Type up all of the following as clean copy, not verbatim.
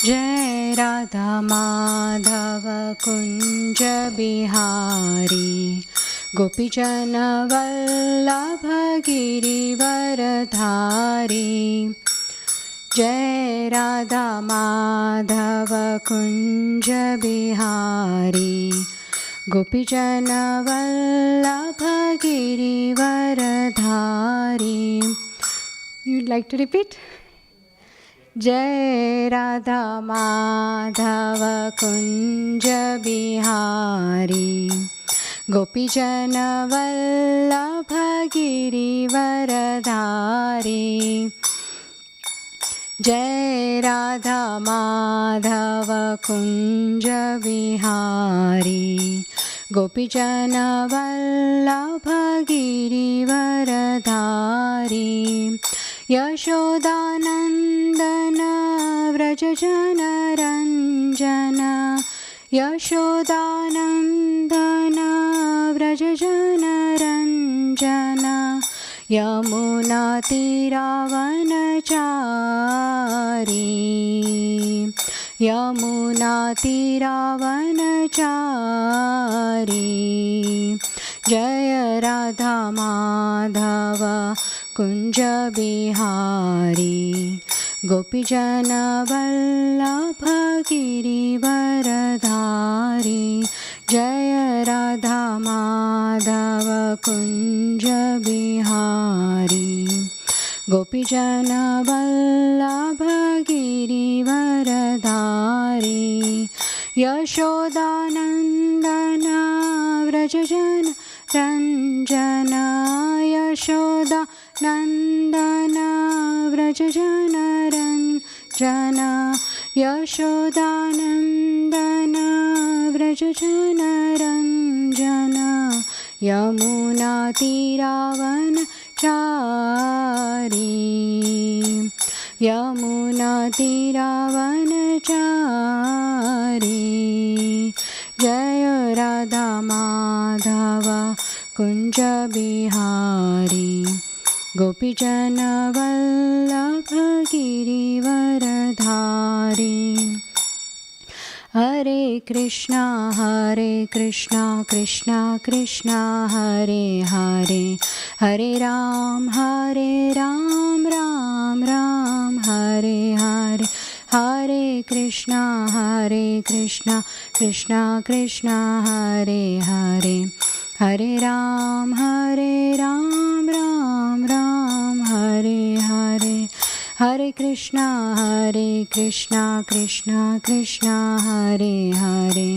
जय राधा माधव कुंज बिहारी गोपीजन वल्लभ गिरिवरधारी जय Radha Madhav Kunj Bihari गोपीजन Vallabh Girivardhari. You'd like to repeat? जय राधा माधव कुंज बिहारी गोपीजन वल्लभ गिरिवरधारी जय राधा माधव कुंज बिहारी गोपीजन वल्लभ गिरिवरधारी यशोदानंदन व्रज जन रंजन यशोदानंदन व्रज जन रंजन यमुना तीरावनचारी यमुना तीरावनचारी जय राधा माधव कुंज बिहारी गोपीजन वल्लभ गिरिवरधारी जय राधा माधव कुंज बिहारी गोपीजन वल्लभ गिरिवरधारी यशोदानंदन व्रज जन रंजन यशोदानंदन व्रज जन रंजन यशोदानंदन व्रज जन रंजन यमुना तीरावनचारी यमुना तीरावनचारी जय राधा माधव कुंज बिहारी गोपीजन वल्लभ गिरिवरधारी हरे कृष्णा कृष्णा कृष्णा हरे हरे हरे राम राम राम हरे हरे हरे कृष्णा कृष्णा कृष्णा हरे हरे हरे राम राम राम हरे हरे हरे कृष्णा कृष्णा कृष्णा हरे हरे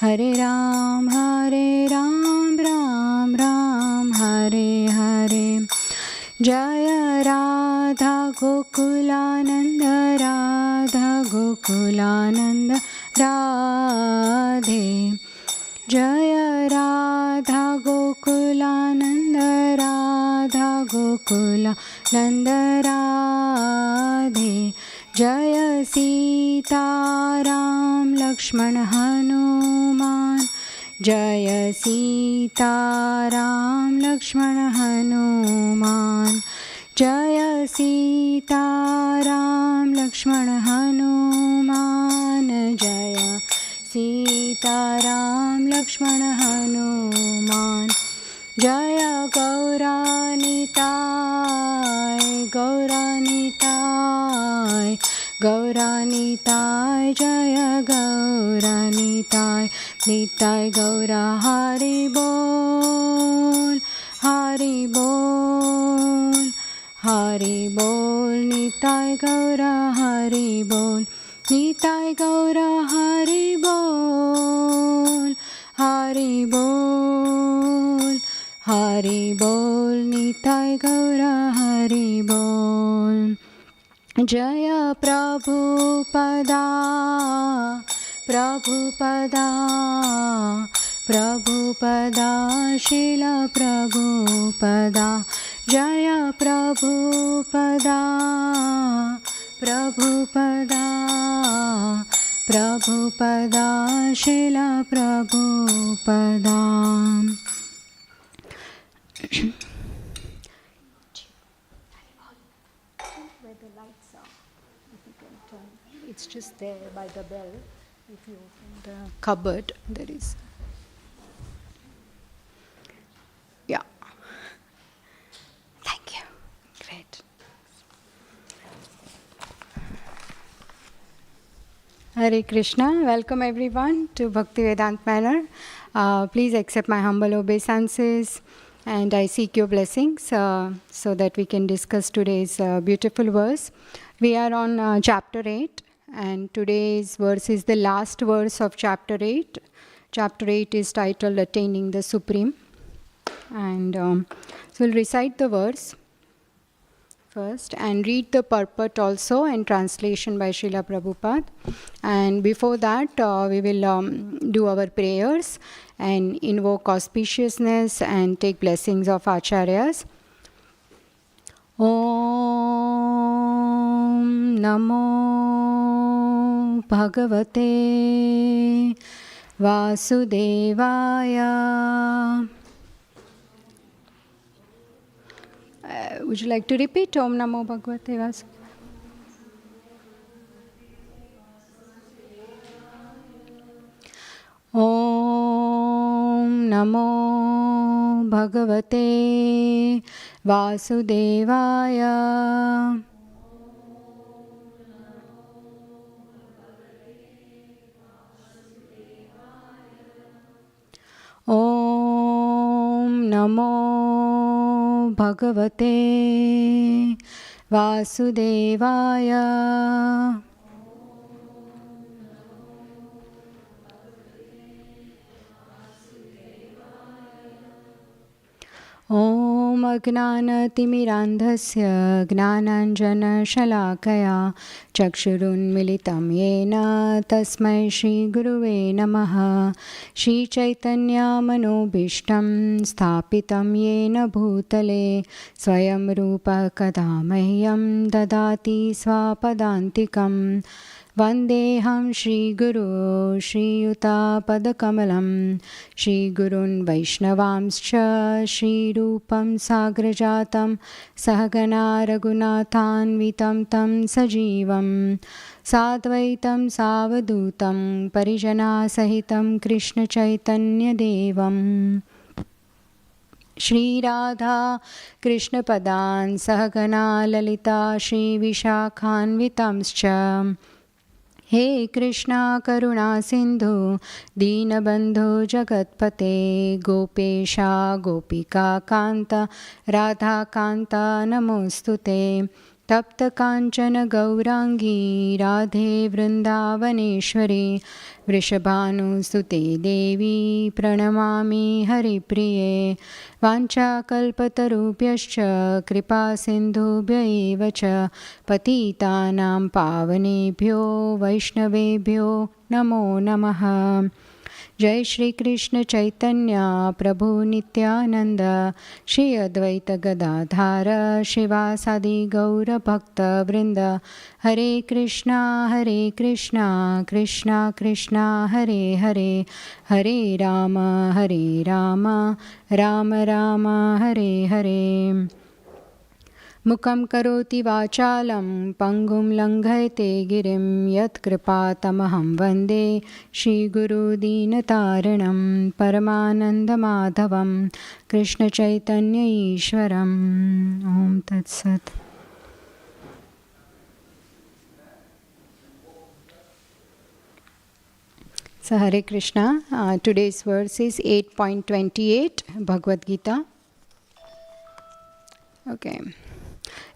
हरे राम राम हरे हरे जय राधा गोकुलानंद राधे जय राधा गोकुलानंद राधे जय सीताराम लक्ष्मण हनुमान जय सीताराम लक्ष्मण हनुमान जय सीताराम लक्ष्मण हनुमान जय सीताराम लक्ष्मण हनुमान जय गौरानिताय जय गौरानिताय निताय गौरा हरि बोल निताय गौरा हरि बोल निताय गौरा हरि बोल निताय गौरा हरि बोल जय प्रभुपदा श्रील प्रभुपदा जय Prabhupada Srila Prabhupada. Where the lights are. If you can turn. It's just there by the bell. If you open the cupboard, there is. Yeah. Thank you. Great. Hare Krishna. Welcome everyone to Bhaktivedanta Manor. Please accept my humble obeisances and I seek your blessings so that we can discuss today's beautiful verse. We are on chapter 8 and today's verse is the last verse of chapter 8. Chapter 8 is titled Attaining the Supreme. And so we'll recite the verse first and read the purport also and translation by Srila Prabhupada. And before that, we will do our prayers and invoke auspiciousness and take blessings of Acharyas. Om Namo Bhagavate Vasudevaya. Would you like to repeat Om Namo Bhagavate Vasudevaya? Om Namo Bhagavate Vasudevaya. Om Namo Bhagavate Vasudevaya. Om Ajnanatimirandhasya Gnananjana Shalakaya Chakshurunmilitam Yena Tasmai Shri Guruve Namaha. Shri Chaitanya Manobhishtam Sthapitam Yena Bhutale Swayam Rupa Kadamahyam Dadati Swapadantikam. Vandeham Shri Guru Shri Yuta Padakamalam Shri Gurun Vaishnavamscha Shri Rupam Sagrajatam Sahagana Raghunathan Vitam Tam Sajivam Sadvaitam Savadutam Parijana Sahitam Krishna Chaitanya Devam Shri Radha Krishna Padan Sahagana Lalita Shri Vishakhan Vitamscha He Krishna Karuna Sindhu Deenabandhu Jagatpate Gopesha Gopika Kanta Radha Kanta Namostute Tapta Kanchana Gaurangi Radhe Vṛndāvaneshwari Vrishabhanu Sute Devi Pranamami Haripriye Vancha Kalpatarubhyascha Kripa Sindhubhya eva cha Patitanam Pavanebhyo Vaishnavebhyo Namo Namaha. Jai Shri Krishna Chaitanya Prabhu Nityananda Shri Advaita Gadadhara Shivasadi Gaura Bhakta Vrinda. Hare Krishna Krishna Krishna Hare Hare Hare Rama Rama Rama Hare Hare. Mukam karoti vachalam pangum langhayate girim yat kripa tamaham vande Shri Guru Deenataranam Paramananda Madhavam Krishna Chaitanya Ishwaram. Om Tat Sat. So Hare Krishna, today's verse is 8.28 Bhagavad Gita. Okay.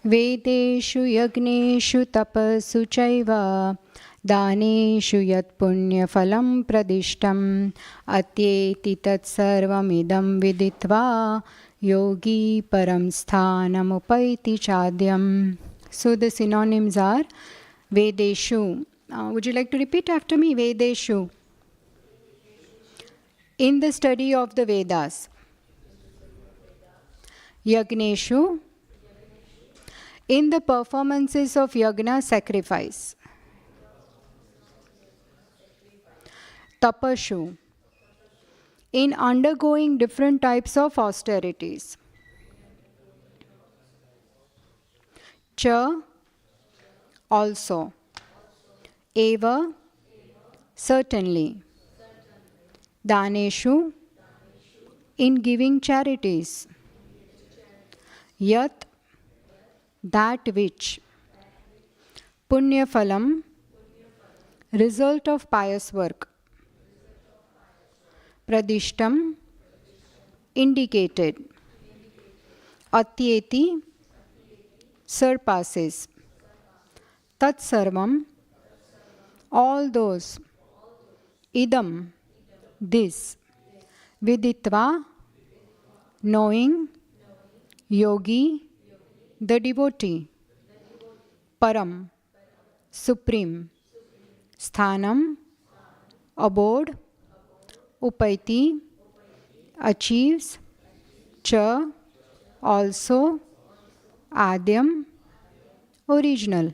Vedeshu yagneshu tapasu chaiva daneshu yat punya phalam pradishtam atyeti tat sarvamidam viditva yogi param sthanam upaiti chadyam. So the synonyms are Vedeshu. Would you like to repeat after me? Vedeshu. In the study of the Vedas. Yagneshu. In the performances of yagna sacrifice. Tapashu. In undergoing different types of austerities. Cha. also, eva, certainly, daneshu, in giving charities, yat, that which, punyaphalam, result of pious work, pradishtam, indicated, atyeti, surpasses, tat sarvam, all those, idam, this, viditva, knowing, yogi, the devotee, param, supreme, sthanam, abode, upaiti, achieves, cha, also, adyam, original.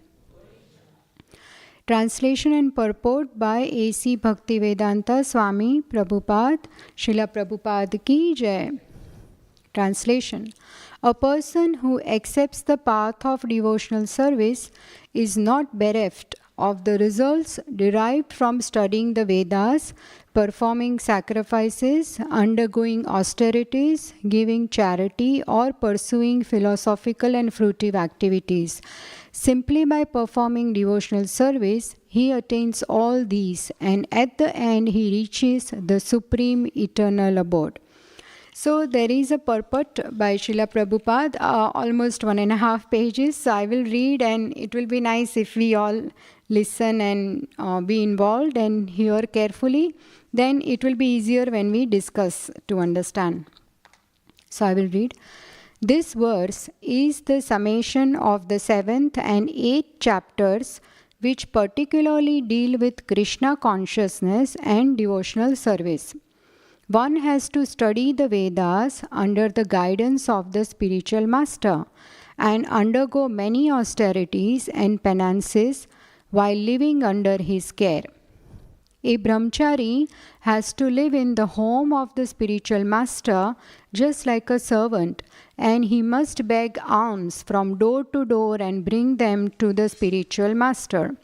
Translation and purport by A.C. Bhaktivedanta Swami Prabhupada, Srila Prabhupada ki jai. Translation. A person who accepts the path of devotional service is not bereft of the results derived from studying the Vedas, performing sacrifices, undergoing austerities, giving charity, or pursuing philosophical and fruitive activities. Simply by performing devotional service, he attains all these, and at the end he reaches the supreme eternal abode. So there is a purport by Srila Prabhupada, almost 1.5 pages. So I will read, and it will be nice if we all listen and be involved and hear carefully. Then it will be easier when we discuss to understand. So I will read. This verse is the summation of the 7th and 8th chapters, which particularly deal with Krishna consciousness and devotional service. One has to study the Vedas under the guidance of the spiritual master and undergo many austerities and penances while living under his care. A brahmachari has to live in the home of the spiritual master just like a servant, and he must beg alms from door to door and bring them to the spiritual master.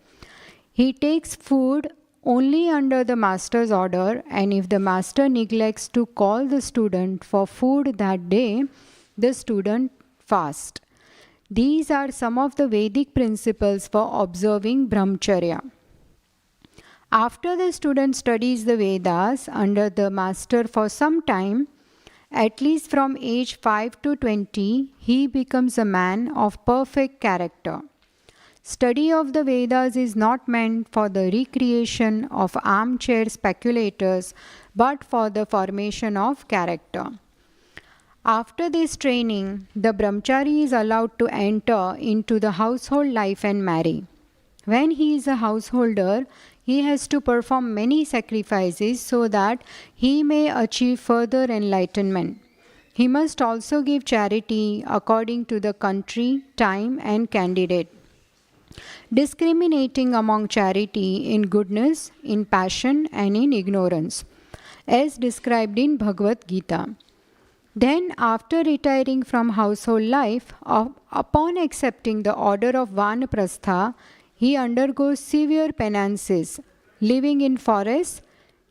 He takes food only under the master's order, and if the master neglects to call the student for food that day, the student fasts. These are some of the Vedic principles for observing brahmacharya. After the student studies the Vedas under the master for some time, at least from age 5 to 20, he becomes a man of perfect character. Study of the Vedas is not meant for the recreation of armchair speculators, but for the formation of character. After this training, the brahmachari is allowed to enter into the household life and marry. When he is a householder, he has to perform many sacrifices so that he may achieve further enlightenment. He must also give charity according to the country, time, and candidate, discriminating among charity in goodness, in passion, and in ignorance, as described in Bhagavad Gita. Then, after retiring from household life, upon accepting the order of Vānaprastha, he undergoes severe penances, living in forests,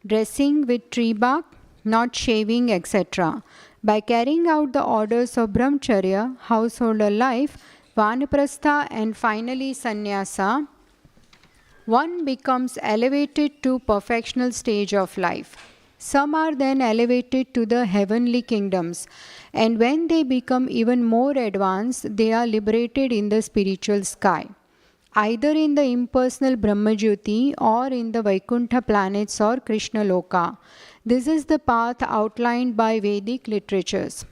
dressing with tree bark, not shaving, etc. By carrying out the orders of brahmacharya, householder life, Vānaprastha, and finally sannyasa, one becomes elevated to perfectional stage of life. Some are then elevated to the heavenly kingdoms, and when they become even more advanced, they are liberated in the spiritual sky, either in the impersonal Brahmajyoti or in the Vaikuntha planets or Krishna Loka. This is the path outlined by Vedic literatures.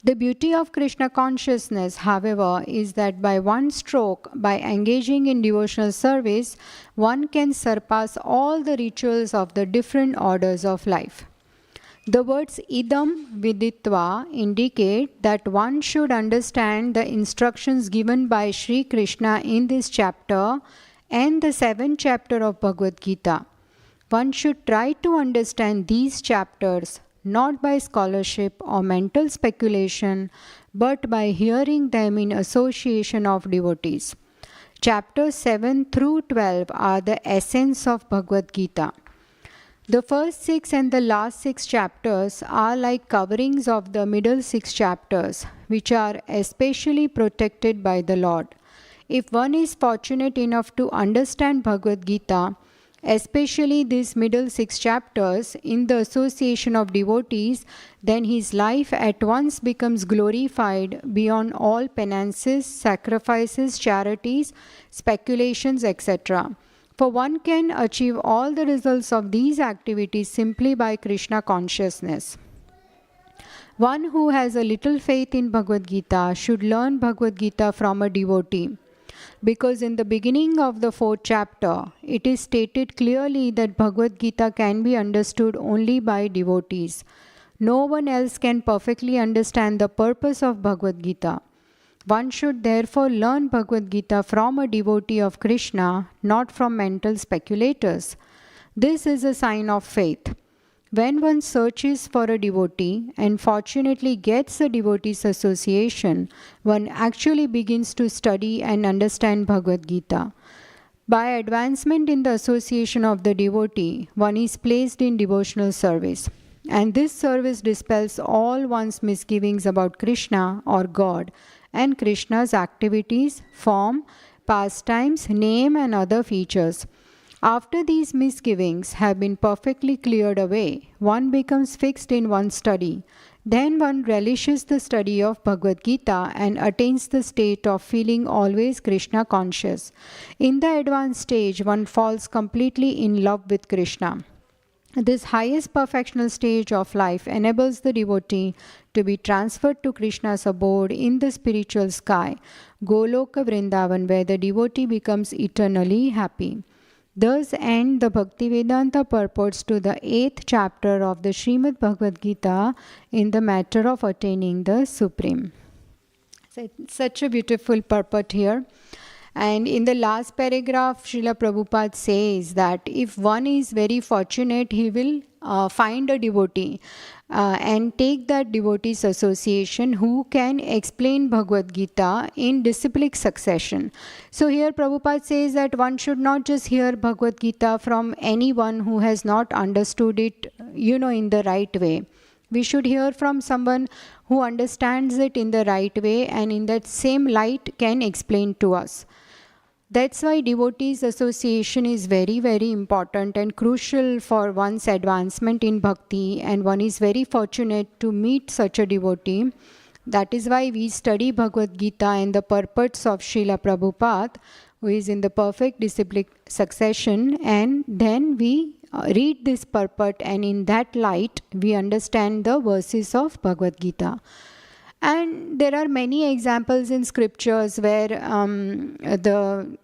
The beauty of Krishna consciousness, however, is that by one stroke, by engaging in devotional service, one can surpass all the rituals of the different orders of life. The words idam viditva indicate that one should understand the instructions given by Sri Krishna in this chapter and the 7th chapter of Bhagavad Gita. One should try to understand these chapters not by scholarship or mental speculation, but by hearing them in association of devotees. Chapters 7 through 12 are the essence of Bhagavad Gita. The first 6 and the last 6 chapters are like coverings of the middle 6 chapters, which are especially protected by the Lord. If one is fortunate enough to understand Bhagavad Gita, especially these middle 6 chapters, in the association of devotees, then his life at once becomes glorified beyond all penances, sacrifices, charities, speculations, etc. For one can achieve all the results of these activities simply by Krishna consciousness. One who has a little faith in Bhagavad Gita should learn Bhagavad Gita from a devotee. Because in the beginning of the 4th chapter, it is stated clearly that Bhagavad Gita can be understood only by devotees. No one else can perfectly understand the purpose of Bhagavad Gita. One should therefore learn Bhagavad Gita from a devotee of Krishna, not from mental speculators. This is a sign of faith. When one searches for a devotee and fortunately gets a devotee's association, one actually begins to study and understand Bhagavad Gita. By advancement in the association of the devotee, one is placed in devotional service. And this service dispels all one's misgivings about Krishna or God and Krishna's activities, form, pastimes, name and other features. After these misgivings have been perfectly cleared away, one becomes fixed in one's study. Then one relishes the study of Bhagavad Gita and attains the state of feeling always Krishna conscious. In the advanced stage, one falls completely in love with Krishna. This highest perfectional stage of life enables the devotee to be transferred to Krishna's abode in the spiritual sky, Goloka Vṛndāvana, where the devotee becomes eternally happy. Thus end the Bhaktivedanta purports to the 8th chapter of the Srimad Bhagavad Gita in the matter of attaining the Supreme. So it's such a beautiful purport here. And in the last paragraph, Srila Prabhupada says that if one is very fortunate, he will find a devotee and take that devotee's association who can explain Bhagavad Gita in disciplic succession. So here Prabhupada says that one should not just hear Bhagavad Gita from anyone who has not understood it, in the right way. We should hear from someone who understands it in the right way and in that same light can explain to us. That's why devotees association is very, very important and crucial for one's advancement in bhakti, and one is very fortunate to meet such a devotee. That is why we study Bhagavad Gita and the purports of Srila Prabhupada, who is in the perfect disciplic succession, and then we read this purport, and in that light we understand the verses of Bhagavad Gita. And there are many examples in scriptures where the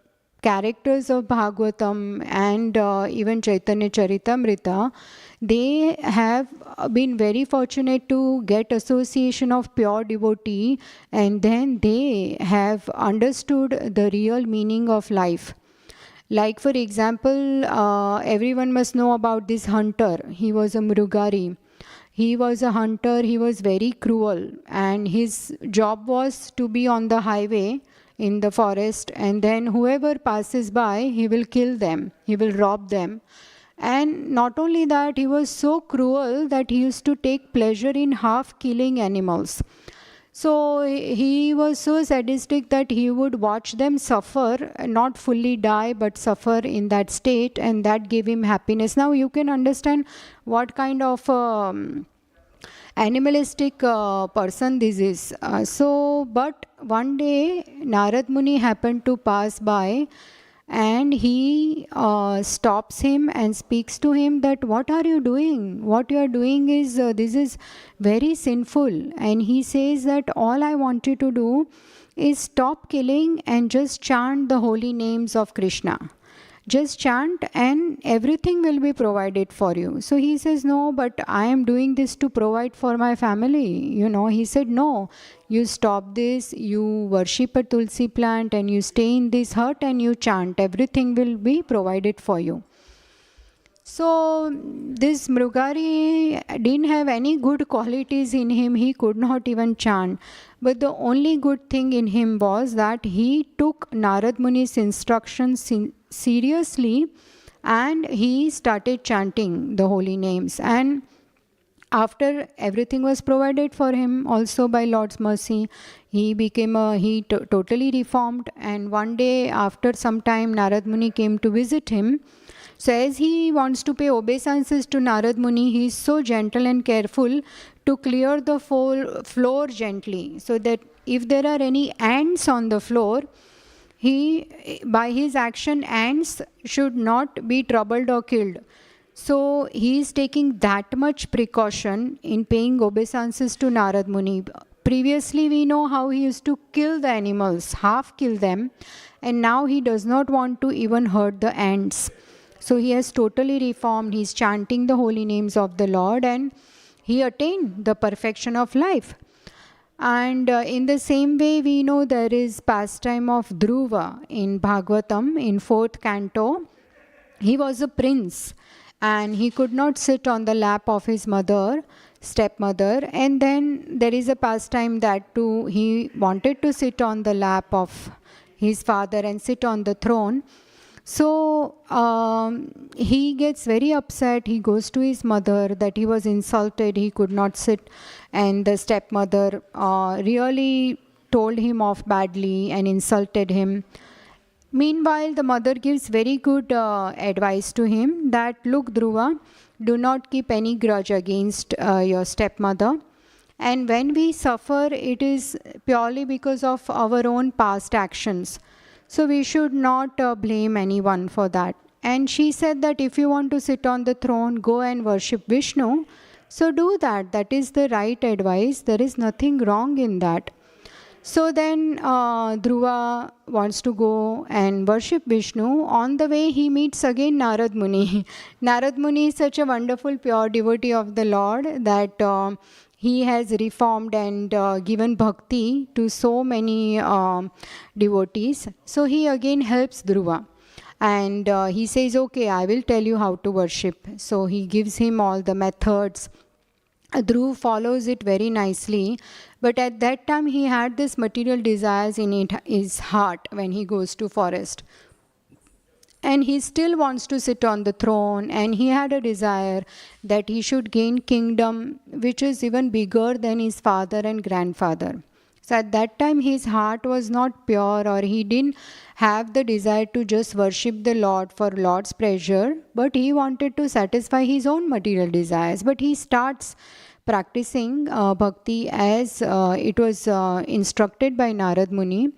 characters of Bhagavatam and even Chaitanya Charitamrita, they have been very fortunate to get association of pure devotee, and then they have understood the real meaning of life. Like for example, everyone must know about this hunter. He was a Mrugari. He was a hunter, he was very cruel, and his job was to be on the highway in the forest, and then whoever passes by, he will kill them, he will rob them. And not only that, he was so cruel that he used to take pleasure in half killing animals. So he was so sadistic that he would watch them suffer, not fully die, but suffer in that state, and that gave him happiness. Now you can understand what kind of animalistic person this is. But one day Narad Muni happened to pass by, and he stops him and speaks to him that what are you doing? What you are doing is, this is very sinful. And he says that all I want you to do is stop killing and just chant the holy names of Krishna. Just chant and everything will be provided for you. So he says, no, but I am doing this to provide for my family. He said, no, you stop this, you worship a tulsi plant and you stay in this hut and you chant. Everything will be provided for you. So this Mrugari didn't have any good qualities in him. He could not even chant. But the only good thing in him was that he took Narad Muni's instructions seriously, and he started chanting the holy names. And after everything was provided for him also by Lord's mercy, he became totally reformed. And one day, after some time, Narad Muni came to visit him. So as he wants to pay obeisances to Narad Muni, he is so gentle and careful to clear the floor gently, so that if there are any ants on the floor, by his action, ants should not be troubled or killed. So he is taking that much precaution in paying obeisances to Narad Muni. Previously we know how he used to kill the animals, half kill them, and now he does not want to even hurt the ants. So he has totally reformed. He is chanting the holy names of the Lord, and he attained the perfection of life. And in the same way, we know there is pastime of Dhruva in Bhagavatam in 4th Canto. He was a prince, and he could not sit on the lap of his stepmother. And then there is a pastime that too, he wanted to sit on the lap of his father and sit on the throne. So he gets very upset. He goes to his mother that he was insulted, he could not sit, and the stepmother really told him off badly and insulted him. Meanwhile, the mother gives very good advice to him that, look Dhruva, do not keep any grudge against your stepmother. And when we suffer, it is purely because of our own past actions. So we should not blame anyone for that. And she said that if you want to sit on the throne, go and worship Vishnu. So do that. That is the right advice. There is nothing wrong in that. So then Dhruva wants to go and worship Vishnu. On the way, he meets again Narad Muni. Narad Muni is such a wonderful, pure devotee of the Lord that he has reformed and given bhakti to so many devotees. So he again helps Dhruva. And he says, okay, I will tell you how to worship. So he gives him all the methods. Dhruv follows it very nicely. But at that time, he had this material desires in his heart when he goes to forest. And he still wants to sit on the throne, and he had a desire that he should gain kingdom which is even bigger than his father and grandfather. So at that time his heart was not pure, or he didn't have the desire to just worship the Lord for Lord's pleasure, but he wanted to satisfy his own material desires. But he starts practicing bhakti as it was instructed by Narad Muni.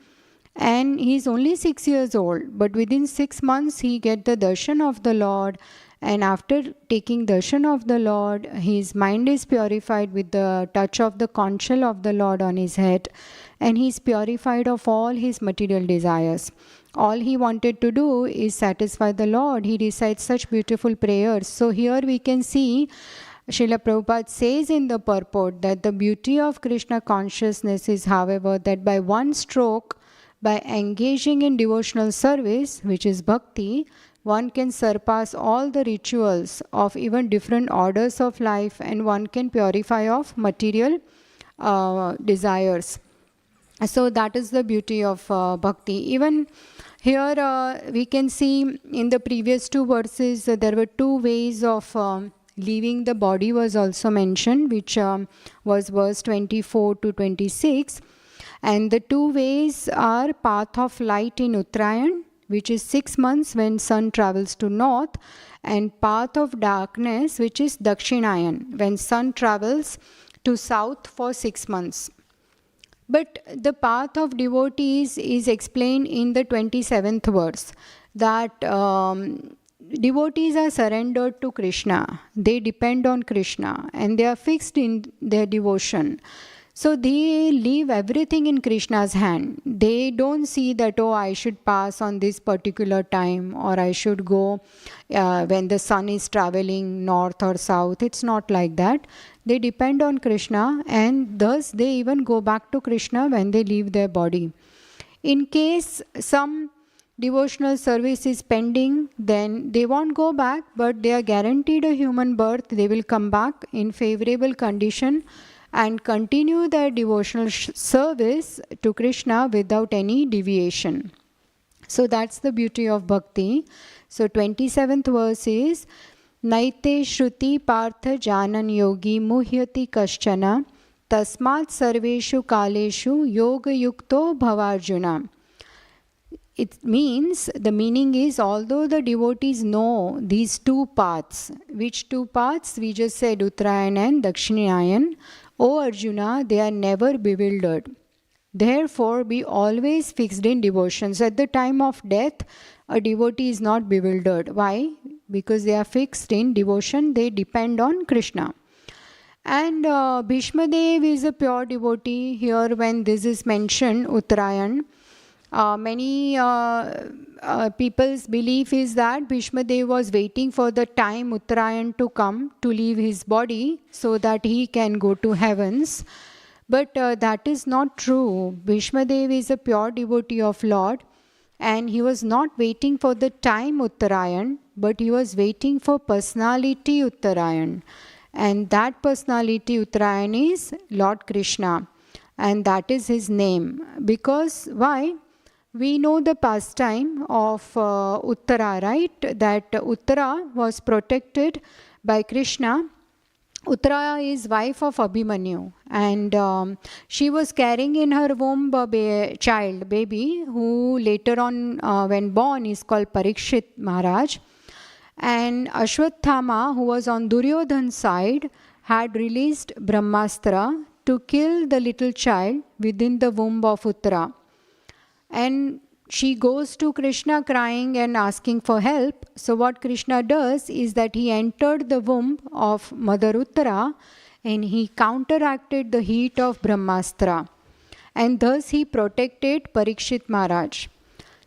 And he is only 6 years old, but within 6 months he gets the darshan of the Lord. And after taking darshan of the Lord, his mind is purified with the touch of the conch shell of the Lord on his head. And he is purified of all his material desires. All he wanted to do is satisfy the Lord. He recites such beautiful prayers. So here we can see Srila Prabhupada says in the purport that the beauty of Krishna consciousness is, however, that by one stroke, by engaging in devotional service, which is bhakti, one can surpass all the rituals of even different orders of life, and one can purify of material desires. So that is the beauty of bhakti. Even here we can see in the previous 2 verses there were 2 ways of leaving the body was also mentioned, which was verse 24 to 26. And the 2 ways are path of light in Uttarayan, which is 6 months when sun travels to north, and path of darkness, which is Dakshinayan, when sun travels to south for 6 months. But the path of devotees is explained in the 27th verse, that devotees are surrendered to Krishna. They depend on Krishna and they are fixed in their devotion. So they leave everything in Krishna's hand. They don't see that, oh, I should pass on this particular time, or I should go when the sun is traveling north or south. It's not like that. They depend on Krishna, and thus they even go back to Krishna when they leave their body. In case some devotional service is pending, then they won't go back, but they are guaranteed a human birth. They will come back in favorable condition and continue their devotional service to Krishna without any deviation. So that's the beauty of bhakti. So 27th verse is Naite Shruti Partha Janan Yogi Muhyati Kaschana Tasmat Sarveshu Kaleshu Yoga Yukto Bhavarjuna. It means, the meaning is, although the devotees know these two paths, which two paths? We just said Uttarayan and Dakshinayan. O Arjuna, they are never bewildered. Therefore, be always fixed in devotion. So at the time of death, a devotee is not bewildered. Why? Because they are fixed in devotion. They depend on Krishna. And Bhishma Dev is a pure devotee. Here when this is mentioned, Uttarayan, many people's belief is that Bhishma Dev was waiting for the time Uttarayan to come to leave his body so that he can go to heavens. But that is not true. Bhishma Dev is a pure devotee of Lord, and he was not waiting for the time Uttarayan, but he was waiting for personality Uttarayan. And that personality Uttarayan is Lord Krishna, and that is his name. Because why? We know the pastime of Uttara, right? That Uttara was protected by Krishna. Uttara is wife of Abhimanyu, and she was carrying in her womb a baby, who later on when born is called Parikshit Maharaj. And Ashwatthama, who was on Duryodhan's side, had released Brahmastra to kill the little child within the womb of Uttara. And she goes to Krishna crying and asking for help. So what Krishna does is that he entered the womb of Mother Uttara and he counteracted the heat of Brahmastra. And thus he protected Parikshit Maharaj.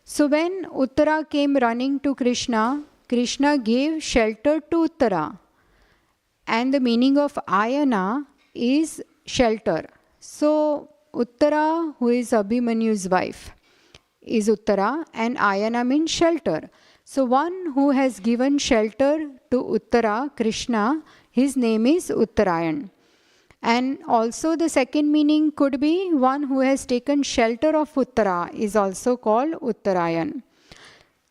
So when Uttara came running to Krishna, Krishna gave shelter to Uttara. And the meaning of Ayana is shelter. So Uttara, who is Abhimanyu's wife, is Uttara, and Ayana means shelter. So one who has given shelter to Uttara, Krishna, his name is Uttarayan. And also the second meaning could be one who has taken shelter of Uttara is also called Uttarayan.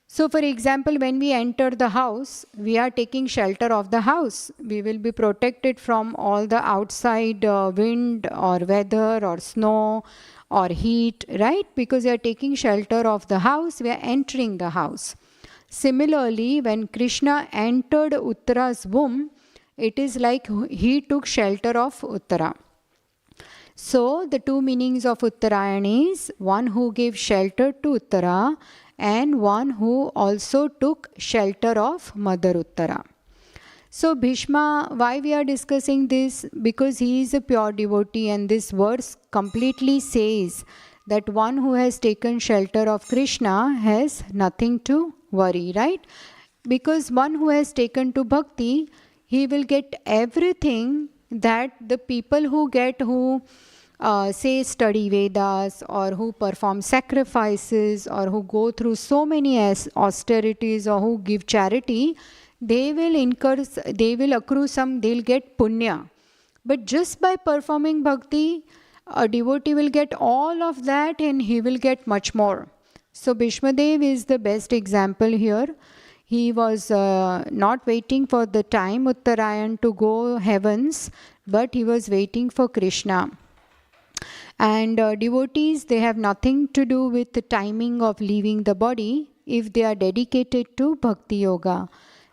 So for example, when we enter the house, we are taking shelter of the house. We will be protected from all the outside wind or weather or snow or heat, right? Because we are taking shelter of the house, we are entering the house. Similarly, when Krishna entered Uttara's womb, it is like he took shelter of Uttara. So the two meanings of Uttarayan is one who gave shelter to Uttara and one who also took shelter of Mother Uttara. So Bhishma, why we are discussing this? Because he is a pure devotee, and this verse completely says that one who has taken shelter of Krishna has nothing to worry, right? Because one who has taken to bhakti, he will get everything that the people who say study Vedas or who perform sacrifices or who go through so many austerities or who give charity, they will accrue some, they'll get punya. But just by performing bhakti, a devotee will get all of that and he will get much more. So Bhishma Dev is the best example here. He was not waiting for the time Uttarayan to go heavens, but he was waiting for Krishna. And devotees, they have nothing to do with the timing of leaving the body if they are dedicated to bhakti yoga.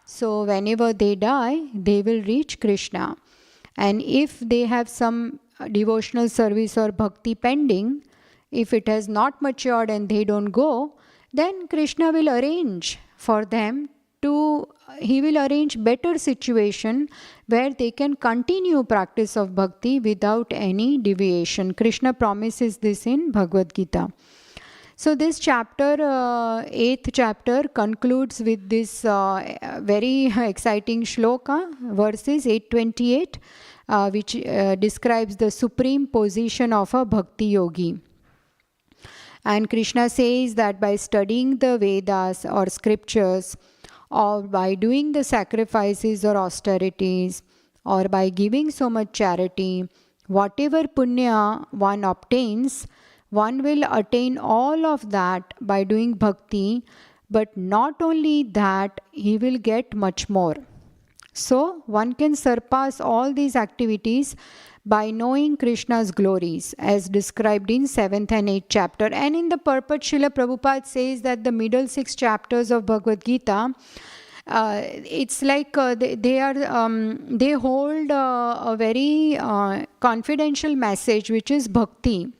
So whenever they die, they will reach Krishna. And if they have some devotional service or bhakti pending, if it has not matured and they don't go, then Krishna will arrange for them he will arrange better situation where they can continue practice of bhakti without any deviation. Krishna promises this in Bhagavad Gita. So this chapter, 8th chapter, concludes with this very exciting shloka, verses 828, which describes the supreme position of a bhakti yogi. And Krishna says that by studying the Vedas or scriptures, or by doing the sacrifices or austerities, or by giving so much charity, whatever punya one obtains, one will attain all of that by doing bhakti, but not only that, he will get much more. So, one can surpass all these activities by knowing Krishna's glories as described in 7th and 8th chapter. And in the purport, Srila Prabhupada says that the middle 6 chapters of Bhagavad Gita, it's like they hold a very confidential message, which is bhakti,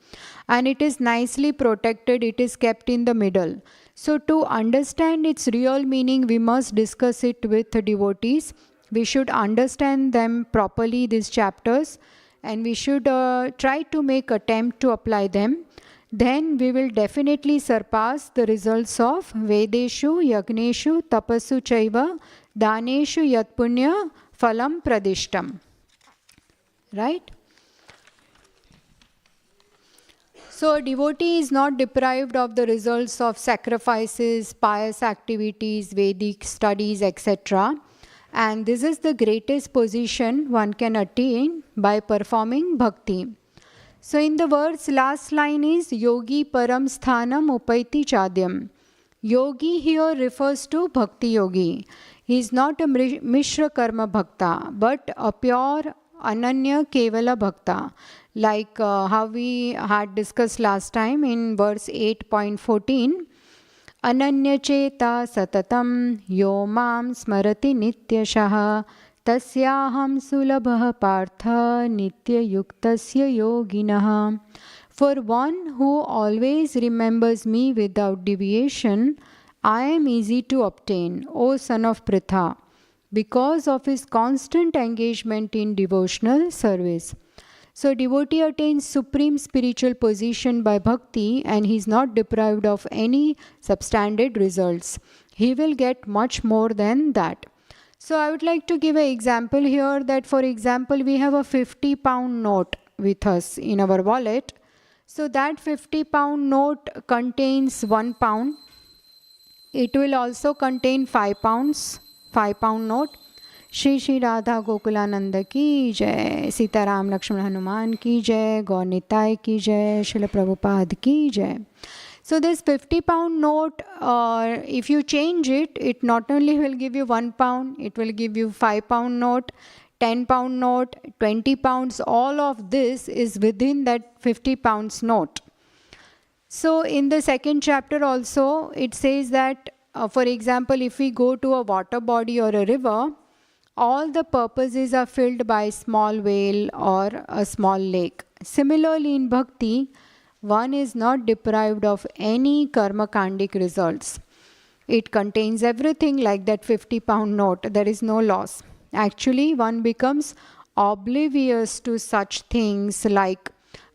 and it is nicely protected. It is kept in the middle. So to understand its real meaning, we must discuss it with devotees. We should understand them properly, these chapters, and we should try to make attempt to apply them. Then we will definitely surpass the results of Vedeshu, Yagneshu, Tapasu Chaiva, Daneshu Yatpunya Phalam Pradishtam. Right? So a devotee is not deprived of the results of sacrifices, pious activities, Vedic studies, etc. And this is the greatest position one can attain by performing bhakti. So in the verse, last line is Yogi Param Sthanam Upaiti Chadyam. Yogi here refers to Bhakti Yogi. He is not a Mishra Karma Bhakta, but a pure Ananya Kevala Bhakta. Like how we had discussed last time in verse 8.14. Ananya Cheta Satatam Yo Mam Smarati Nityashaha Tasyaham Sulabha Partha Nitya Yuktasya Yoginaha. For one who always remembers me without deviation, I am easy to obtain, O son of Pritha, because of his constant engagement in devotional service. So devotee attains supreme spiritual position by bhakti, and he is not deprived of any substandard results. He will get much more than that. So I would like to give an example here that, for example, we have a 50-pound note with us in our wallet. So that 50-pound note contains 1 pound. It will also contain 5 pounds, 5-pound note. Shri Shri Radha Gokulananda ki jai, Sitaram Lakshman Hanuman ki jai, Gaur Nitai ki jai, Srila Prabhupada ki jai. So this 50-pound note, if you change it, it not only will give you 1 pound, it will give you 5-pound note, 10-pound note, 20 pounds. All of this is within that 50 pounds note. So in the second chapter also, it says that, for example, if we go to a water body or a river, all the purposes are filled by a small whale or a small lake. Similarly, in bhakti, one is not deprived of any karma-kandic results. It contains everything like that 50-pound note. There is no loss. Actually, one becomes oblivious to such things like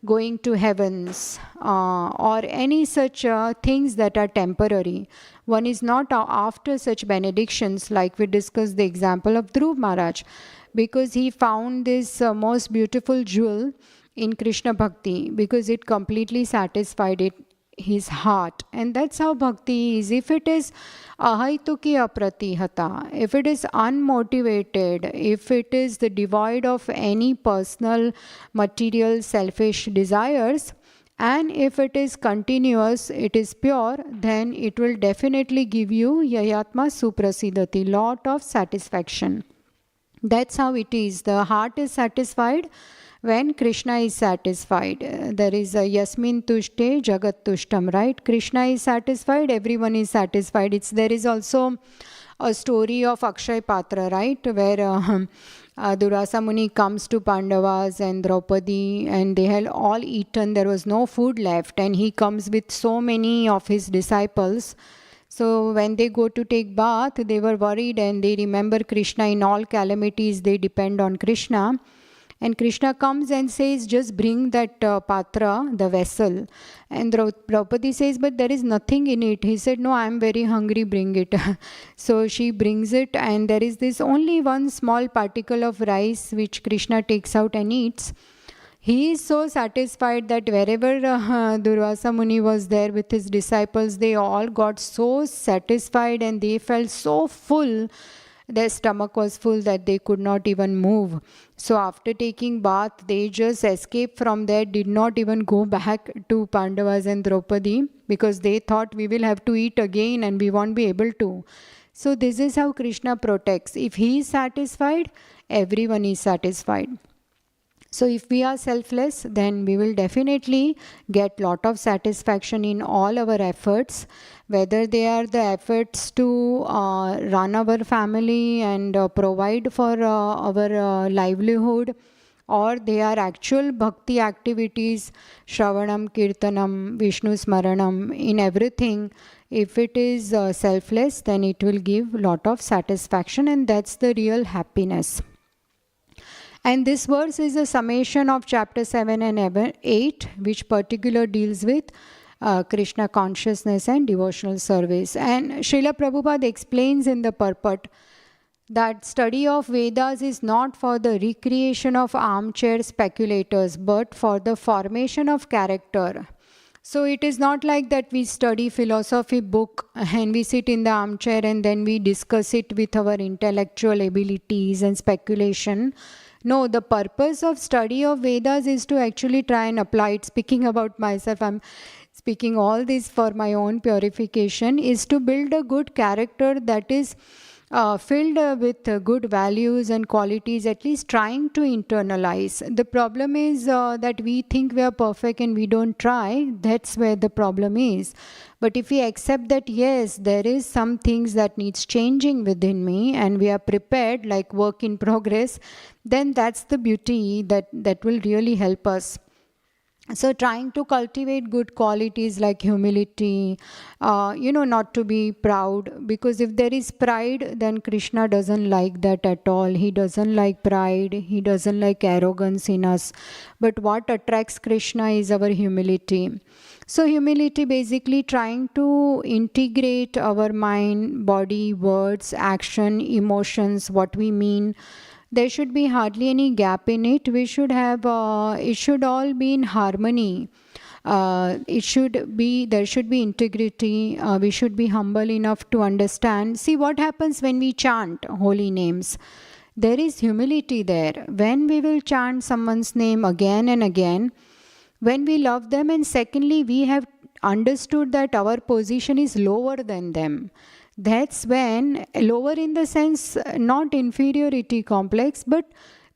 going to heavens or any such things that are temporary. One is not after such benedictions, like we discussed the example of Dhruv Maharaj, because he found this most beautiful jewel in Krishna Bhakti, because it completely satisfied his heart. And that's how bhakti is. If it is ahaituki apratihata, if it is unmotivated, if it is devoid of any personal, material, selfish desires, and if it is continuous, it is pure, then it will definitely give you yayatma suprasidati, lot of satisfaction. That's how it is. The heart is satisfied when Krishna is satisfied. There is a yasmin tushte jagat tushtam, right? Krishna is satisfied, everyone is satisfied. There is also a story of Akshay Patra, right? Where Durasa Muni comes to Pandavas and Draupadi, and they had all eaten. There was no food left, and he comes with so many of his disciples. So when they go to take bath, they were worried, and they remember Krishna. In all calamities, they depend on Krishna. And Krishna comes and says, just bring that patra, the vessel. And Draupadi says, but there is nothing in it. He said, no, I am very hungry, bring it. So she brings it, and there is this only one small particle of rice which Krishna takes out and eats. he is so satisfied that wherever Durvasa Muni was there with his disciples, they all got so satisfied and they felt so full. Their stomach was full that they could not even move. So after taking bath, they just escaped from there, did not even go back to Pandavas and Draupadi, because they thought we will have to eat again and we won't be able to. So this is how Krishna protects. If he is satisfied, everyone is satisfied. So if we are selfless, then we will definitely get lot of satisfaction in all our efforts, whether they are the efforts to run our family and provide for our livelihood, or they are actual bhakti activities, Shravanam, Kirtanam, Vishnu Smaranam, in everything. If it is selfless, then it will give lot of satisfaction, and that's the real happiness. And this verse is a summation of chapter 7 and 8, which particular deals with Krishna consciousness and devotional service. And Srila Prabhupada explains in the purport that study of Vedas is not for the recreation of armchair speculators, but for the formation of character. So it is not like that we study philosophy book and we sit in the armchair and then we discuss it with our intellectual abilities and speculation. No, the purpose of study of Vedas is to actually try and apply it. Speaking about myself, I'm speaking all this for my own purification, is to build a good character that is filled with good values and qualities, at least trying to internalize. The problem is that we think we are perfect and we don't try. That's where the problem is. But if we accept that, yes, there is some things that needs changing within me and we are prepared, like work in progress, then that's the beauty that will really help us. So trying to cultivate good qualities like humility, not to be proud, because if there is pride, then Krishna doesn't like that at all. He doesn't like pride. He doesn't like arrogance in us. But what attracts Krishna is our humility. So humility, basically trying to integrate our mind, body, words, action, emotions, what we mean. There should be hardly any gap in it. We should have, it should all be in harmony. There should be integrity. We should be humble enough to understand. See what happens when we chant holy names. There is humility there. When we will chant someone's name again and again, when we love them, and secondly, we have understood that our position is lower than them. That's when, lower in the sense, not inferiority complex, but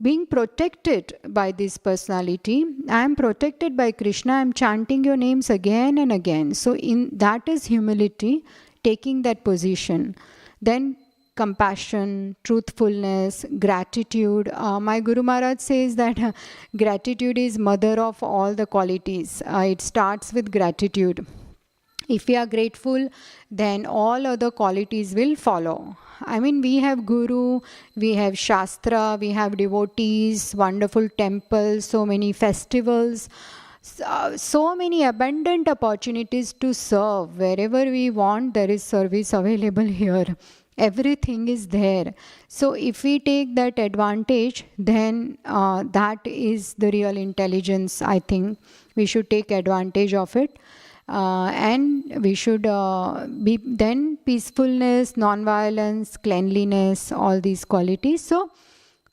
being protected by this personality. I am protected by Krishna. I am chanting your names again and again. So that is humility, taking that position. Then compassion, truthfulness, gratitude. My Guru Maharaj says that gratitude is mother of all the qualities. It starts with gratitude. If we are grateful, then all other qualities will follow. I mean, we have Guru, we have Shastra, we have devotees, wonderful temples, so many festivals, so many abundant opportunities to serve. Wherever we want, there is service available here. Everything is there. So if we take that advantage, then that is the real intelligence, I think. We should take advantage of it. And we should be then peacefulness, non-violence, cleanliness, all these qualities. So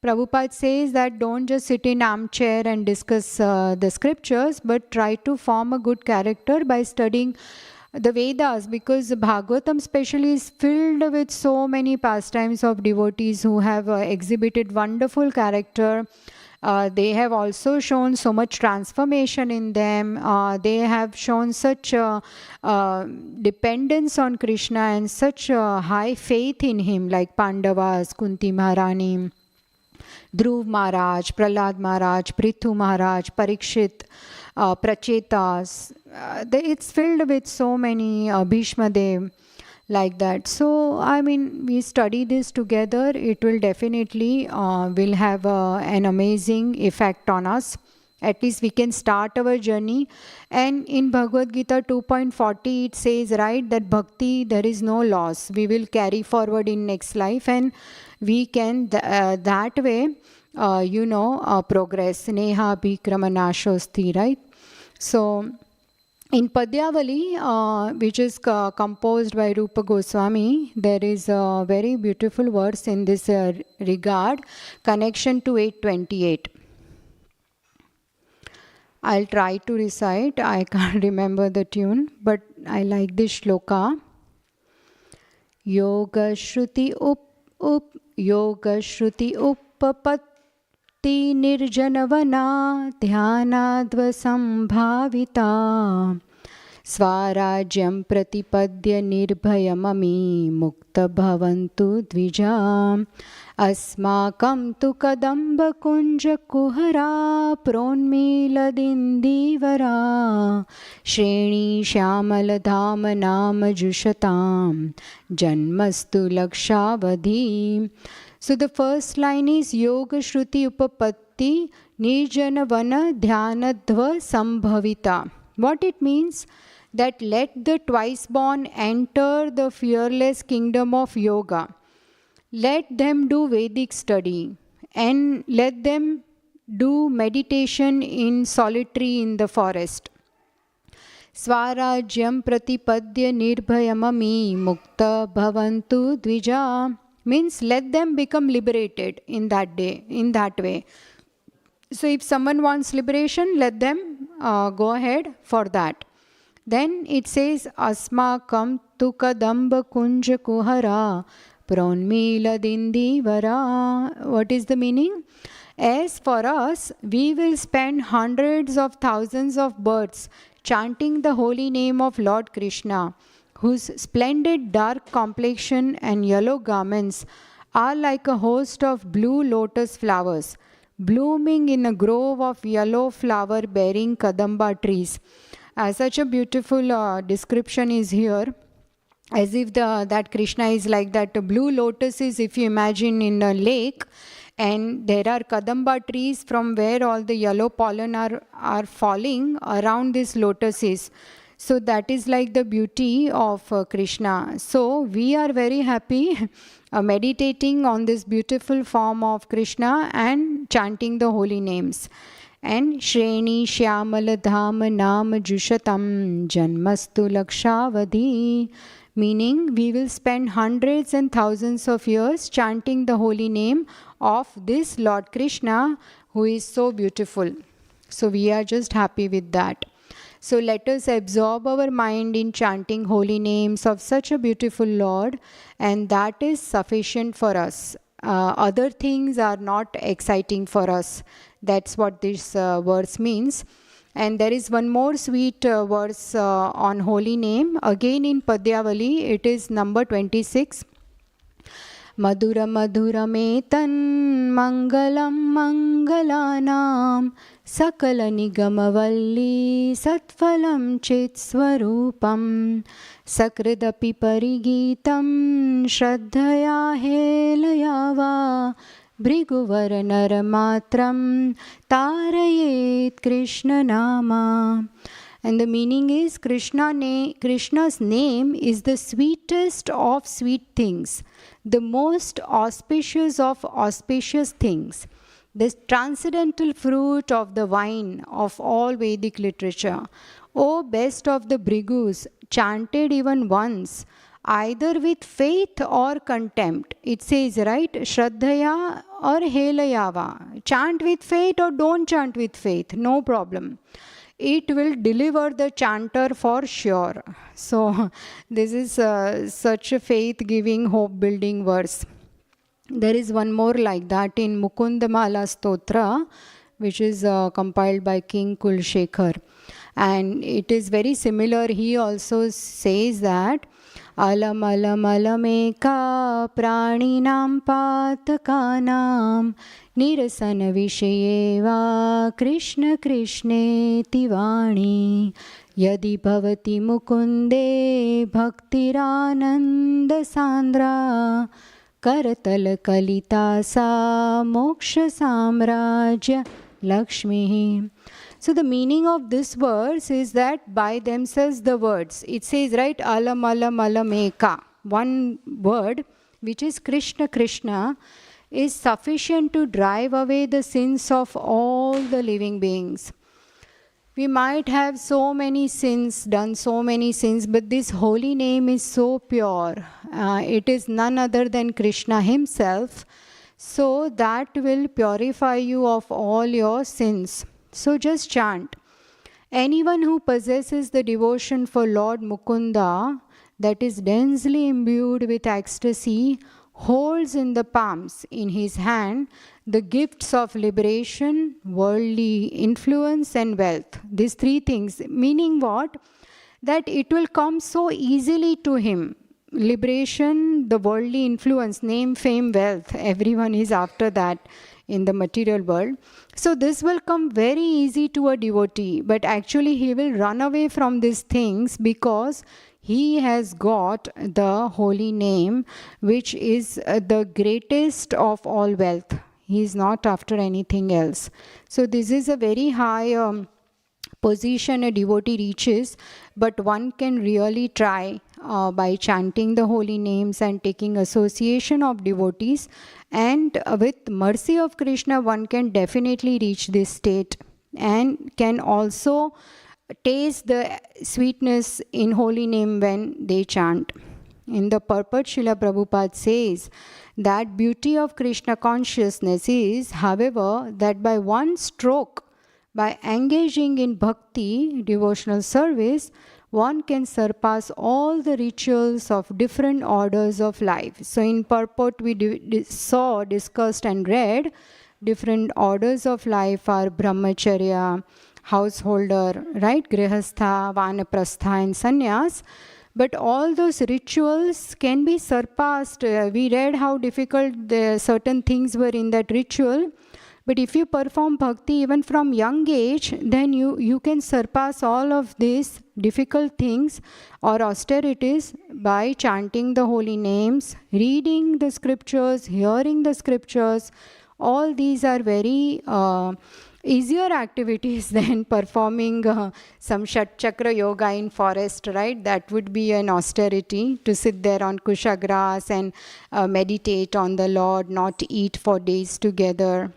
Prabhupada says that don't just sit in armchair and discuss the scriptures, but try to form a good character by studying the Vedas, because Bhagavatam especially is filled with so many pastimes of devotees who have exhibited wonderful character. They have also shown so much transformation in them. They have shown such dependence on Krishna and such high faith in him, like Pandavas, Kunti Maharani, Dhruv Maharaj, Prahlad Maharaj, Prithu Maharaj, Parikshit, Prachetas. It's filled with so many Bhishma Dev, like that. So I mean, we study this together, it will definitely will have an amazing effect on us. At least we can start our journey. And in Bhagavad Gita 2.40 it says, right, that bhakti, there is no loss. We will carry forward in next life, and we can that way progress. Neha bhikrama nashosti, right? So, in Padyavali, which is composed by Rupa Goswami, there is a very beautiful verse in this regard, connection to 828. I'll try to recite. I can't remember the tune, but I like this shloka. Yoga Shruti Yoga Shruti Uppapatti Nirjanavana Dhyanadva Sambhavita Swarajyam Pratipadya Nirbhayamami Mukta Bhavantu Dvija Asmakam tu kadamba kunja kuhara pronmiladindivara Shreni Shyamal Dhama Nama Jushatam Janmastu Lakshavadhi. So the first line is Yoga Shruti Upapatti Nirjanavana Dhyanadva Sambhavita. What it means? That let the twice born enter the fearless kingdom of yoga. Let them do Vedic study and let them do meditation in solitary in the forest. Swarajyam pratipadya nirbhayamami mukta bhavantu dvija means let them become liberated in that day, in that way. So if someone wants liberation, let them go ahead for that. Then it says asmakam tu kadamba kunja kuhara pronmiladindivara. What is the meaning? As for us, we will spend hundreds of thousands of births chanting the holy name of Lord Krishna, whose splendid dark complexion and yellow garments are like a host of blue lotus flowers, blooming in a grove of yellow flower-bearing kadamba trees. Such a beautiful description is here. As if that Krishna is like that blue lotuses, if you imagine in a lake, and there are kadamba trees from where all the yellow pollen are falling around these lotuses. So that is like the beauty of Krishna. So we are very happy meditating on this beautiful form of Krishna and chanting the holy names. And Shreni Shyamal Dhama Nama Jushatam Janmastu Lakshavadhi, meaning we will spend hundreds and thousands of years chanting the holy name of this Lord Krishna, who is so beautiful. So we are just happy with that. So let us absorb our mind in chanting holy names of such a beautiful Lord, and that is sufficient for us. Other things are not exciting for us. That's what this verse means. And there is one more sweet verse on holy name. Again in Padyavali, it is number 26. Madhura Madhura Metan Mangalam Mangalanam Sakala Nigamavalli Satphalam Chit Swarupam Sakradapi Parigitam Shraddhaya Helayava Bhriguvara Naramatram Tarayet Krishna Nama. And the meaning is Krishna's name is the sweetest of sweet things, the most auspicious of auspicious things, the transcendental fruit of the wine of all Vedic literature. O best of the Bhrigus, chanted even once, either with faith or contempt. It says, right, Shraddhaya or Helayava. Chant with faith or don't chant with faith, no problem. It will deliver the chanter for sure. So this is such a faith-giving, hope-building verse. There is one more like that in Mukundamala Stotra, which is compiled by King Kulshekhar. And it is very similar. He also says that Alam alam alameka praninam patakanam nirasana vishayeva Krishna Krishneti vani yadi bhavati mukunde bhaktirananda sandra karatal kalita sa moksha samrajya lakshmi. So the meaning of this verse is that by themselves the words, it says, right, alam alam alam eka, one word which is Krishna Krishna, is sufficient to drive away the sins of all the living beings. We might have so many sins, done so many sins, but this holy name is so pure. It is none other than Krishna himself. So that will purify you of all your sins. So just chant. Anyone who possesses the devotion for Lord Mukunda, that is densely imbued with ecstasy, holds in the palms in his hand the gifts of liberation, worldly influence and wealth. These three things, meaning what? That it will come so easily to him. Liberation, the worldly influence, name, fame, wealth, everyone is after that in the material world. So this will come very easy to a devotee, but actually he will run away from these things because he has got the holy name, which is the greatest of all wealth. He is not after anything else. So this is a very high position a devotee reaches, but one can really try by chanting the holy names and taking association of devotees, and with mercy of Krishna one can definitely reach this state and can also taste the sweetness in holy name when they chant. In the purport, Srila Prabhupada says that beauty of Krishna consciousness is, however, that by one stroke, by engaging in bhakti, devotional service, one can surpass all the rituals of different orders of life. So in purport we discussed and read different orders of life are brahmacharya, householder, right? Grihastha, vanaprastha and sannyas. But all those rituals can be surpassed. We read how difficult certain things were in that ritual. But if you perform bhakti even from young age, then you can surpass all of these difficult things or austerities by chanting the holy names, reading the scriptures, hearing the scriptures. All these are very easier activities than performing some Shat Chakra yoga in forest, right? That would be an austerity, to sit there on kusha grass and meditate on the Lord, not eat for days together.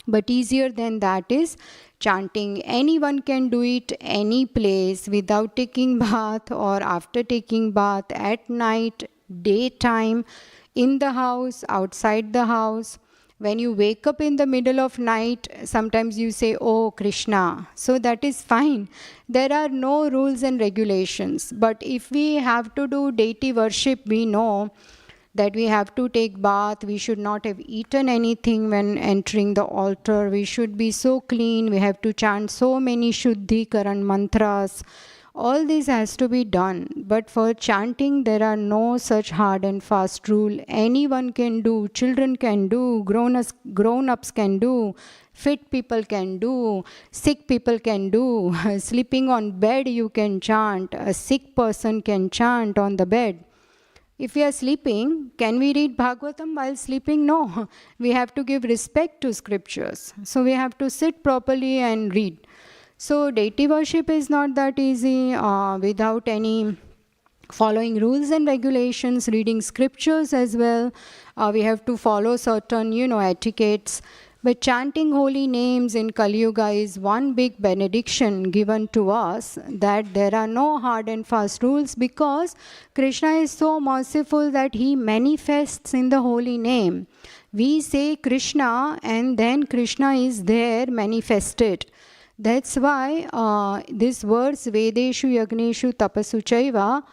But easier than that is chanting. Anyone can do it any place without taking bath or after taking bath, at night, daytime, in the house, outside the house. When you wake up in the middle of night, sometimes you say, "Oh Krishna." So that is fine. There are no rules and regulations. But if we have to do deity worship, we know that we have to take bath, we should not have eaten anything when entering the altar, we should be so clean, we have to chant so many Shuddhikaran mantras. All this has to be done. But for chanting, there are no such hard and fast rule. Anyone can do, children can do, grown-ups can do, fit people can do, sick people can do. Sleeping on bed you can chant, a sick person can chant on the bed. If we are sleeping, can we read Bhagavatam while sleeping? No. We have to give respect to scriptures. So we have to sit properly and read. So deity worship is not that easy without any following rules and regulations, reading scriptures as well. We have to follow certain, etiquettes. But chanting holy names in Kali Yuga is one big benediction given to us, that there are no hard and fast rules, because Krishna is so merciful that he manifests in the holy name. We say Krishna and then Krishna is there manifested. That's why this verse, Vedeshu Yagneshu Tapasu Chaiva,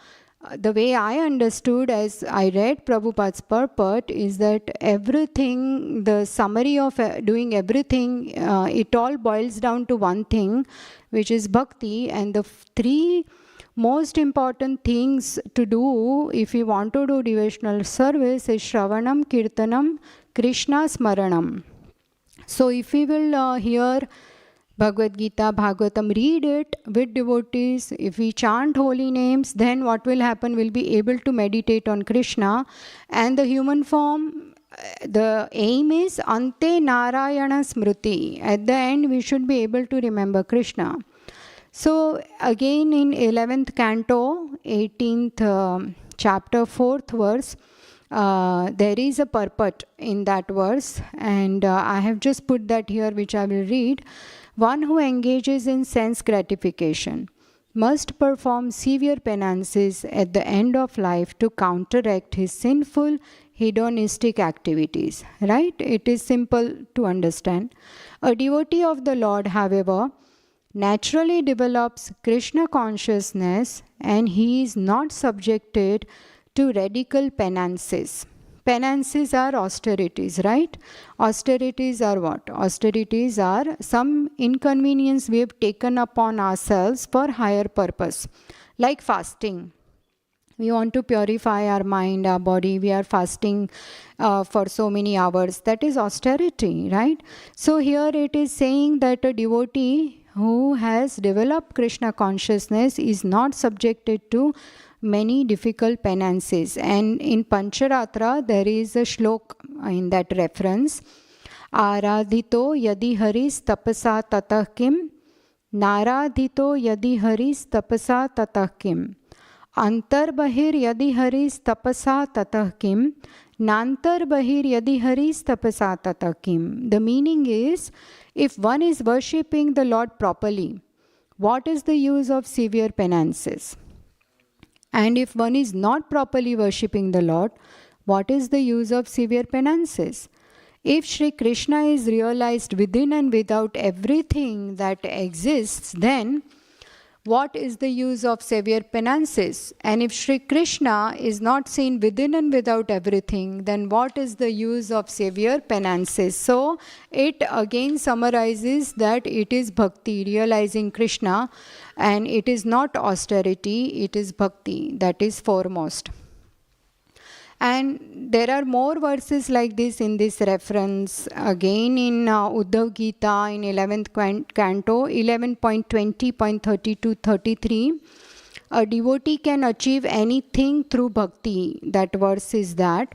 the way I understood as I read Prabhupada's purport is that everything, the summary of doing everything, it all boils down to one thing, which is bhakti. And the three most important things to do if you want to do devotional service is Shravanam, Kirtanam, Krishna Smaranam. So if we will hear Bhagavad Gita, Bhagavatam, read it with devotees. If we chant holy names, then what will happen? We'll be able to meditate on Krishna. And the human form, the aim is Ante Narayana Smriti. At the end, we should be able to remember Krishna. So again in 11th Canto, 18th chapter, 4th verse, there is a purport in that verse, and I have just put that here, which I will read. One who engages in sense gratification must perform severe penances at the end of life to counteract his sinful hedonistic activities. Right? It is simple to understand. A devotee of the Lord, however, naturally develops Krishna consciousness, and he is not subjected to radical penances. Penances are austerities, right? Austerities are what? Austerities are some inconvenience we have taken upon ourselves for higher purpose, like fasting. We want to purify our mind, our body. We are fasting for so many hours. That is austerity, right? So here it is saying that a devotee who has developed Krishna consciousness is not subjected to many difficult penances. And in Pancharatra, there is a shlok in that reference. Aradhito yadi haris tapasa tatah kim, naradhito yadi haris tapasa tatah kim, antar bahir yadi haris tapasa tatah kim, nantar bahir yadi haris tapasa tatah kim. The meaning is, if one is worshipping the Lord properly, what is the use of severe penances? And if one is not properly worshipping the Lord, what is the use of severe penances? If Sri Krishna is realized within and without everything that exists, then what is the use of severe penances? And if Sri Krishna is not seen within and without everything, then what is the use of severe penances? So it again summarizes that it is bhakti, realizing Krishna, and it is not austerity, it is bhakti that is foremost. And there are more verses like this in this reference. Again in Uddhav Gita in 11th Canto, 11.20.32-33. A devotee can achieve anything through bhakti. That verse is that.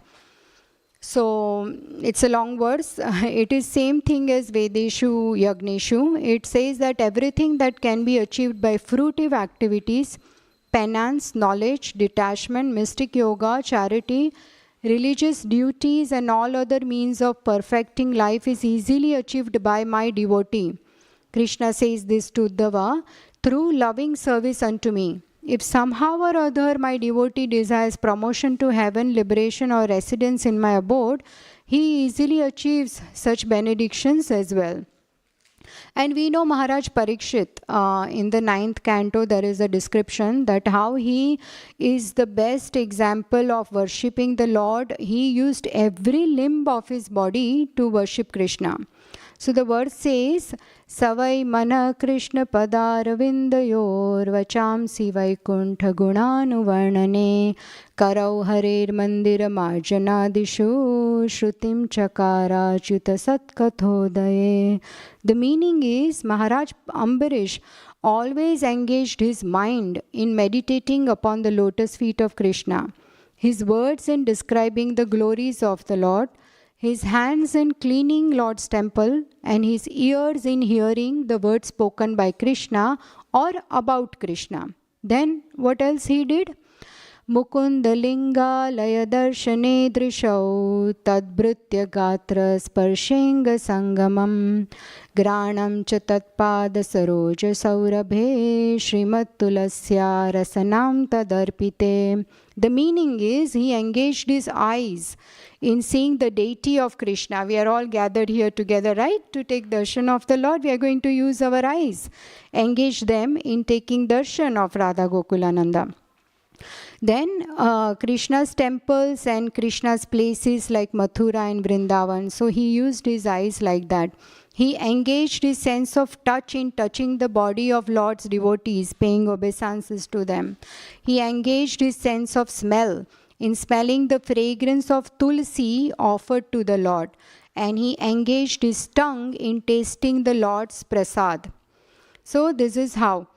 So it's a long verse. It is same thing as Vedeshu Yagneshu. It says that everything that can be achieved by fruitive activities, penance, knowledge, detachment, mystic yoga, charity, religious duties, and all other means of perfecting life is easily achieved by my devotee. Krishna says this to Uddhava, through loving service unto me. If somehow or other my devotee desires promotion to heaven, liberation, or residence in my abode, he easily achieves such benedictions as well. And we know Maharaj Parikshit, in the 9th canto, there is a description that how he is the best example of worshipping the Lord. He used every limb of his body to worship Krishna. So the verse says, Savai mana Krishna padaravindayor vachamsi vaikuntha gunanuvarnane karau harer mandira marjanadishu shrutim chakara chuta satkathodaye. The meaning is, Maharaj Ambarish always engaged his mind in meditating upon the lotus feet of Krishna, his words in describing the glories of the Lord, his hands in cleaning Lord's temple, and his ears in hearing the words spoken by Krishna or about Krishna. Then what else he did? Mukunda linga laya darshane drishau tadbritya gatra sparshenga sangamam granam cha tatpada saroja saurabhe srimad tulasya rasanam tadarpite. The meaning is, he engaged his eyes in seeing the deity of Krishna. We are all gathered here together, right? To take darshan of the Lord, we are going to use our eyes. Engage them in taking darshan of Radha Gokulananda. Then Krishna's temples and Krishna's places like Mathura and Vṛndāvana. So he used his eyes like that. He engaged his sense of touch in touching the body of Lord's devotees, paying obeisances to them. He engaged his sense of smell in smelling the fragrance of tulsi offered to the Lord. And he engaged his tongue in tasting the Lord's prasad. So this is how.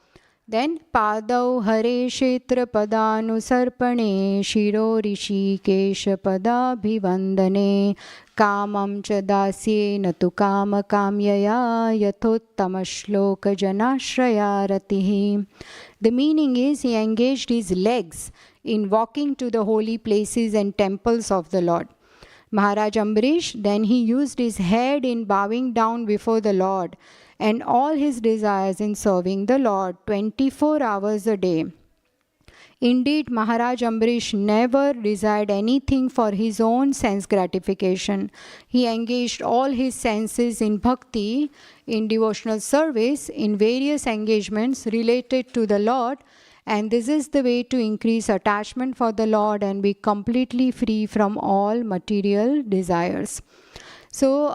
Then Padau Hare Kshetra Padanusarpane Shiro Rishi Kesha Padabhivandane Kamam cha dasye natu kama kamyaya yathottama shloka janashraya ratihi. The meaning is he engaged his legs in walking to the holy places and temples of the Lord. Maharaj Ambarish, then he used his head in bowing down before the Lord and all his desires in serving the Lord 24 hours a day. Indeed, Maharaj Ambarish never desired anything for his own sense gratification. He engaged all his senses in bhakti, in devotional service, in various engagements related to the Lord, and this is the way to increase attachment for the Lord and be completely free from all material desires. So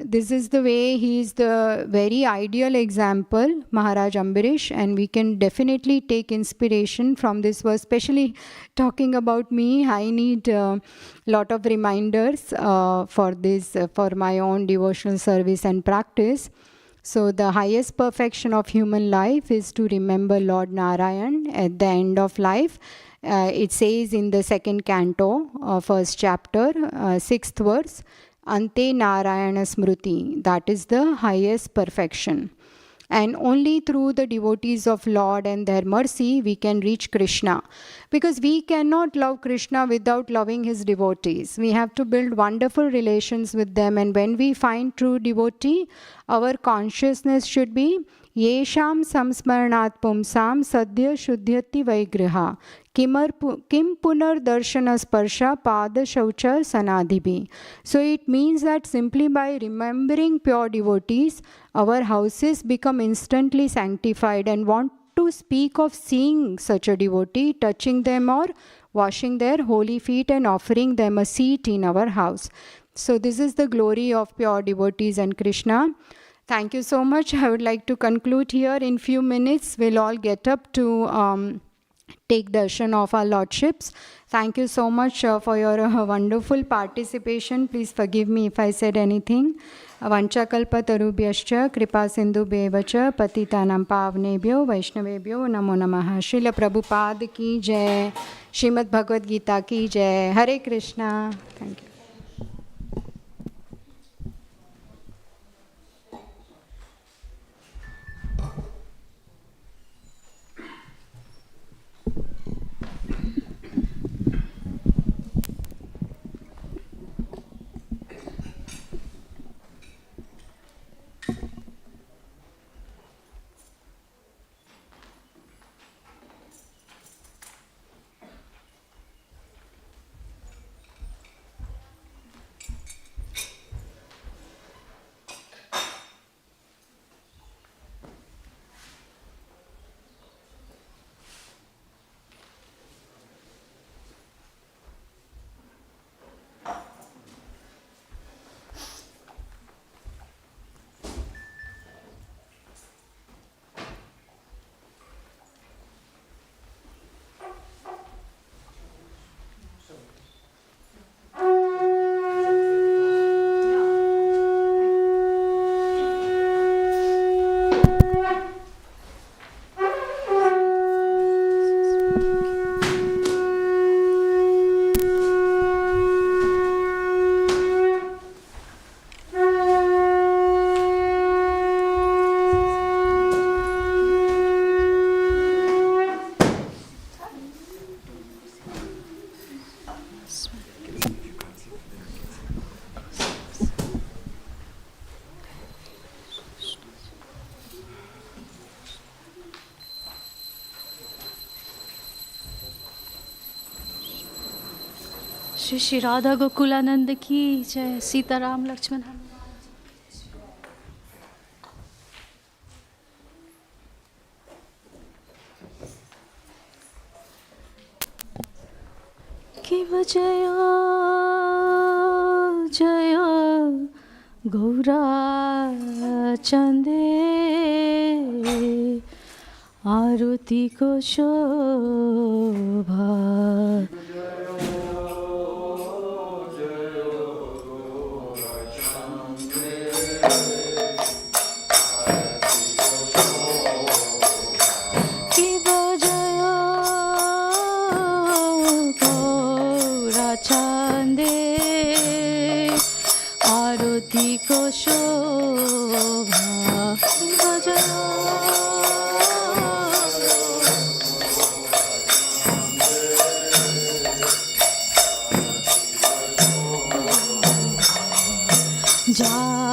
this is the way he is the very ideal example, Maharaj Ambarish, and we can definitely take inspiration from this verse, especially talking about me. I need a lot of reminders for this, for my own devotional service and practice. So the highest perfection of human life is to remember Lord Narayan at the end of life. It says in the second canto, first chapter, 6th verse, Ante Narayana Smriti, that is the highest perfection. And only through the devotees of Lord and their mercy we can reach Krishna. Because we cannot love Krishna without loving his devotees. We have to build wonderful relations with them. And when we find true devotee, our consciousness should be Yesham samsmaranat pumsam sadhya shuddhyati vaigraha kim punar darshana sparsha pada shaucha sanadhibi. So it means that simply by remembering pure devotees, our houses become instantly sanctified, and want to speak of seeing such a devotee, touching them or washing their holy feet and offering them a seat in our house. So this is the glory of pure devotees and Krishna. Thank you so much. I would like to conclude here. In few minutes, we'll all get up to take darshan of our lordships. Thank you so much for your wonderful participation. Please forgive me if I said anything. Vanchakalpa tarubhyascha kripa sindhu bevacha patitanam pavnebhyo vaishnavebhyo namo namaha. Srila Prabhupada ki jai. Srimad Bhagavad Gita ki jai. Hare Krishna. Thank you. Shri Shri Radha Gokulanand की जय। सीताराम लक्ष्मण की जय जय गौरा चंदे आरती को शोभा কান্দে আরতি কো শোভা ভজন যা